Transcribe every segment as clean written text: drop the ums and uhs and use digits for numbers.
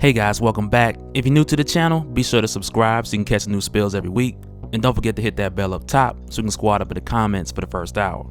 Hey guys, welcome back. If you're new to the channel, be sure to subscribe so you can catch new spills every week. And don't forget to hit that bell up top so you can squad up in the comments for the first hour.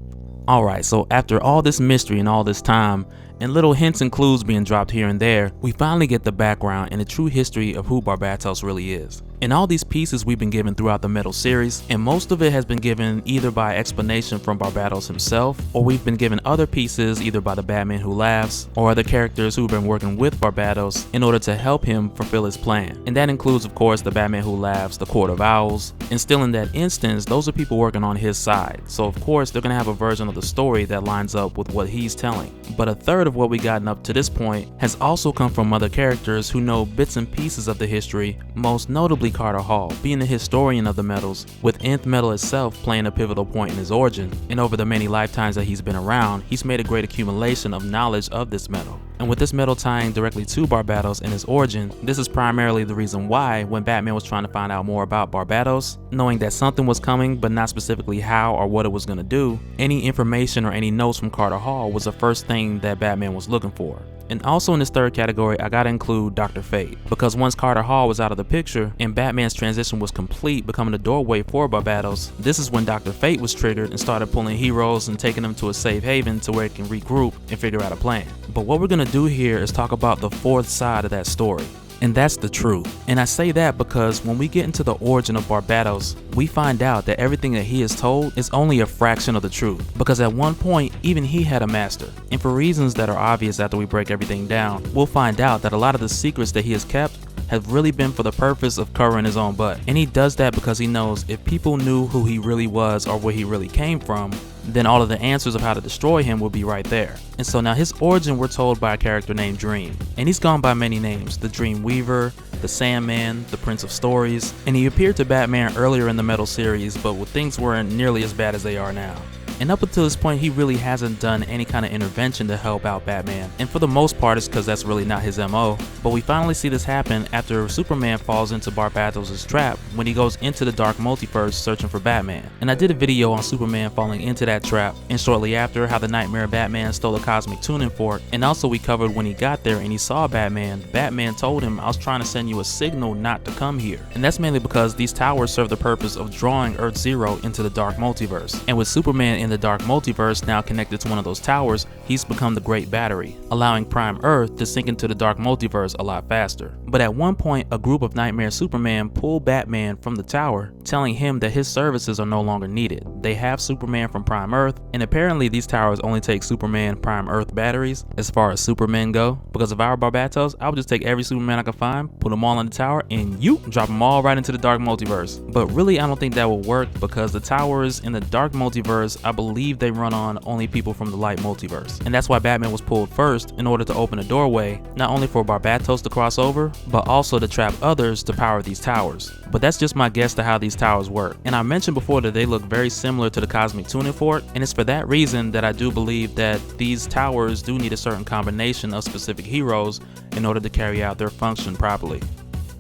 Alright, so after all this mystery and all this time, and little hints and clues being dropped here and there, we finally get the background and the true history of who Barbatos really is. And all these pieces we've been given throughout the Metal series, and most of it has been given either by explanation from Barbatos himself, or we've been given other pieces either by the Batman Who Laughs, or other characters who've been working with Barbatos in order to help him fulfill his plan. And that includes, of course, the Batman Who Laughs, the Court of Owls, and still in that instance, those are people working on his side. So of course, they're gonna have a version of the story that lines up with what he's telling. But a third of what we gotten up to this point has also come from other characters who know bits and pieces of the history, most notably Carter Hall, being the historian of the metals, with Nth Metal itself playing a pivotal point in his origin. And over the many lifetimes that he's been around, he's made a great accumulation of knowledge of this metal. And with this metal tying directly to Barbatos and his origin, this is primarily the reason why when Batman was trying to find out more about Barbatos, knowing that something was coming but not specifically how or what it was going to do, any information or any notes from Carter Hall was the first thing that Batman was looking for. And also in this third category, I gotta include Dr. Fate, because once Carter Hall was out of the picture and Batman's transition was complete, becoming the doorway for Barbatos, this is when Dr. Fate was triggered and started pulling heroes and taking them to a safe haven to where it can regroup and figure out a plan. But what we're gonna do here is talk about the fourth side of that story. And that's the truth. And I say that because when we get into the origin of Barbatos, we find out that everything that he is told is only a fraction of the truth. Because at one point, even he had a master. And for reasons that are obvious after we break everything down, we'll find out that a lot of the secrets that he has kept have really been for the purpose of covering his own butt. And he does that because he knows if people knew who he really was or where he really came from, then all of the answers of how to destroy him will be right there. And so now his origin we're told by a character named Dream. And he's gone by many names: the Dream Weaver, the Sandman, the Prince of Stories, and he appeared to Batman earlier in the Metal series, but things weren't nearly as bad as they are now. And up until this point, he really hasn't done any kind of intervention to help out Batman. And for the most part, it's because that's really not his MO. But we finally see this happen after Superman falls into Barbatos' trap when he goes into the dark multiverse searching for Batman. And I did a video on Superman falling into that trap, and shortly after, how the Nightmare Batman stole a cosmic tuning fork. And also we covered when he got there and he saw Batman, Batman told him, "I was trying to send you a signal not to come here." And that's mainly because these towers serve the purpose of drawing Earth Zero into the dark multiverse. And with Superman in the dark multiverse now connected to one of those towers, he's become the Great Battery, allowing Prime Earth to sink into the dark multiverse a lot faster. But at one point, a group of Nightmare Superman pull Batman from the tower, telling him that his services are no longer needed. They have Superman from Prime Earth, and apparently these towers only take Superman Prime Earth batteries as far as Supermen go. Because if I were Barbatos, I would just take every Superman I could find, put them all in the tower, and drop them all right into the dark multiverse. But really, I don't think that will work because the towers in the dark multiverse, I believe they run on only people from the light multiverse. And that's why Batman was pulled first in order to open a doorway, not only for Barbatos to cross over, but also to trap others to power these towers. But that's just my guess to how these towers work. And I mentioned before that they look very similar to the cosmic tuning fork, and it's for that reason that I do believe that these towers do need a certain combination of specific heroes in order to carry out their function properly.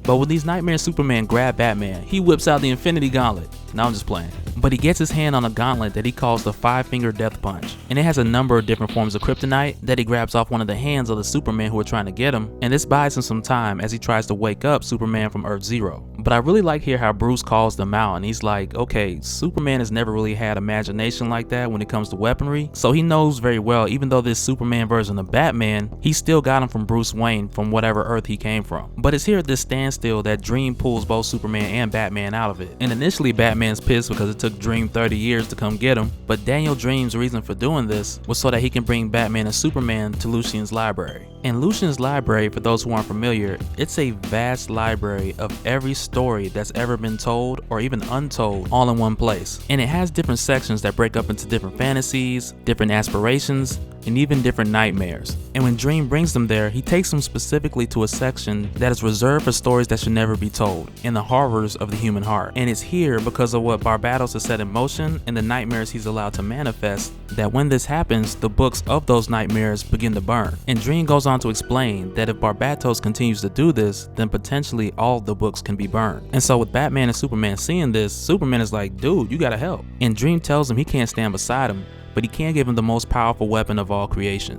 But when these Nightmare Superman grab Batman, he whips out the Infinity Gauntlet. No, I'm just playing. But he gets his hand on a gauntlet that he calls the Five-Finger Death Punch. And it has a number of different forms of kryptonite that he grabs off one of the hands of the Superman who are trying to get him. And this buys him some time as he tries to wake up Superman from Earth Zero. But I really like here how Bruce calls them out, and he's like, okay, Superman has never really had imagination like that when it comes to weaponry. So he knows very well, even though this Superman version of Batman, he still got him from Bruce Wayne from whatever Earth he came from. But it's here at this standstill that Dream pulls both Superman and Batman out of it. And initially Batman's pissed because it took Dream 30 years to come get him, but Daniel Dream's reason for doing this was so that he can bring Batman and Superman to Lucian's library. And Lucian's library, for those who aren't familiar, it's a vast library of every story that's ever been told or even untold all in one place. And it has different sections that break up into different fantasies, different aspirations, and even different nightmares. And when Dream brings them there, he takes them specifically to a section that is reserved for stories that should never be told, in the horrors of the human heart. And it's here because of what Barbatos has set in motion and the nightmares he's allowed to manifest, that when this happens, the books of those nightmares begin to burn. And Dream goes on to explain that if Barbatos continues to do this, then potentially all the books can be burned. And so with Batman and Superman seeing this, Superman is like, dude, you gotta help. And Dream tells him he can't stand beside him, but he can give him the most powerful weapon of all creation,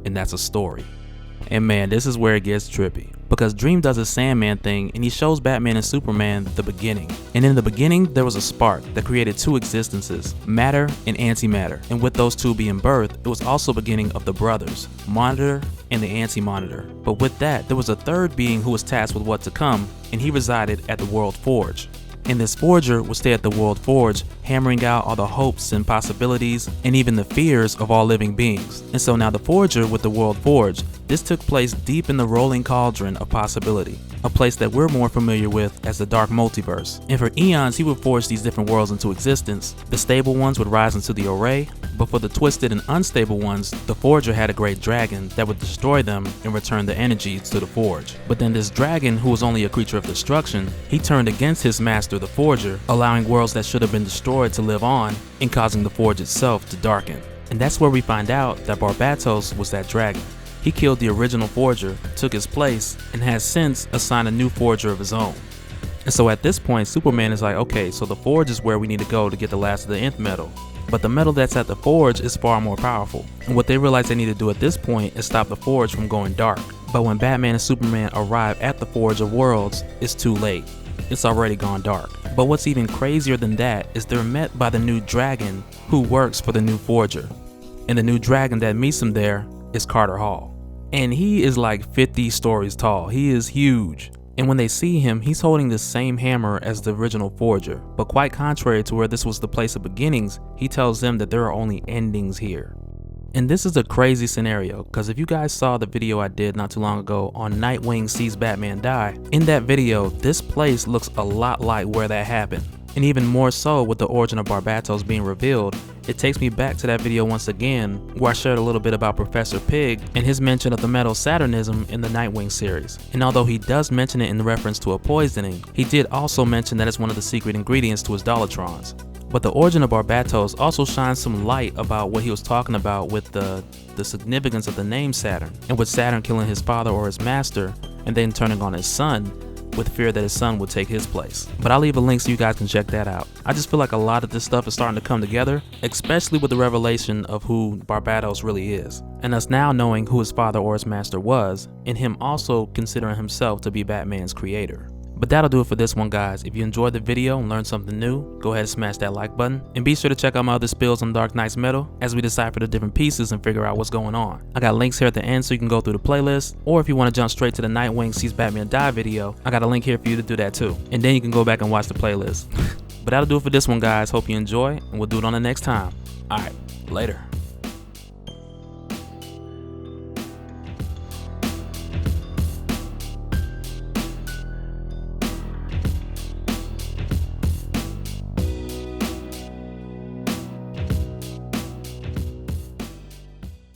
and that's a story. And man, this is where it gets trippy. because Dream does his Sandman thing and he shows Batman and Superman the beginning. And in the beginning, there was a spark that created two existences, matter and antimatter. And with those two being birthed, it was also beginning of the brothers, Monitor and the Anti-Monitor. But with that, there was a third being who was tasked with what to come, and he resided at the World Forge. And this forger would stay at the World Forge, hammering out all the hopes and possibilities and even the fears of all living beings. And so now the forger with the World Forge, this took place deep in the rolling cauldron of possibility, a place that we're more familiar with as the dark multiverse. And for eons, he would forge these different worlds into existence. The stable ones would rise into the array, but for the twisted and unstable ones, the forger had a great dragon that would destroy them and return the energy to the forge. But then this dragon, who was only a creature of destruction, he turned against his master, the forger, allowing worlds that should have been destroyed to live on and causing the forge itself to darken. And that's where we find out that Barbatos was that dragon. He killed the original forger, took his place, and has since assigned a new forger of his own. And so at this point, Superman is like, okay, so the forge is where we need to go to get the last of the nth metal. But the metal that's at the forge is far more powerful. And what they realize they need to do at this point is stop the forge from going dark. But when Batman and Superman arrive at the Forge of Worlds, it's too late. It's already gone dark. But what's even crazier than that is they're met by the new dragon who works for the new forger. And the new dragon that meets them there is Carter Hall. And he is like 50 stories tall. He is huge. And when they see him, he's holding the same hammer as the original forger. But quite contrary to where this was the place of beginnings, he tells them that there are only endings here. And this is a crazy scenario, because if you guys saw the video I did not too long ago on Nightwing Sees Batman Die, in that video, this place looks a lot like where that happened. And even more so with the origin of Barbatos being revealed, it takes me back to that video once again where I shared a little bit about Professor Pig and his mention of the metal Saturnism in the Nightwing series. And although he does mention it in reference to a poisoning, he did also mention that it's one of the secret ingredients to his Dolatrons. But the origin of Barbatos also shines some light about what he was talking about with the significance of the name Saturn, and with Saturn killing his father or his master and then turning on his son, with fear that his son would take his place. But I'll leave a link so you guys can check that out. I just feel like a lot of this stuff is starting to come together, especially with the revelation of who Barbatos really is, and us now knowing who his father or his master was, and him also considering himself to be Batman's creator. But that'll do it for this one, guys. If you enjoyed the video and learned something new, go ahead and smash that like button. And be sure to check out my other spills on Dark Knight's Metal as we decipher the different pieces and figure out what's going on. I got links here at the end so you can go through the playlist, or if you want to jump straight to the Nightwing Sees Batman Die video, I got a link here for you to do that too. And then you can go back and watch the playlist. But that'll do it for this one, guys. Hope you enjoy, and we'll do it on the next time. Alright, later.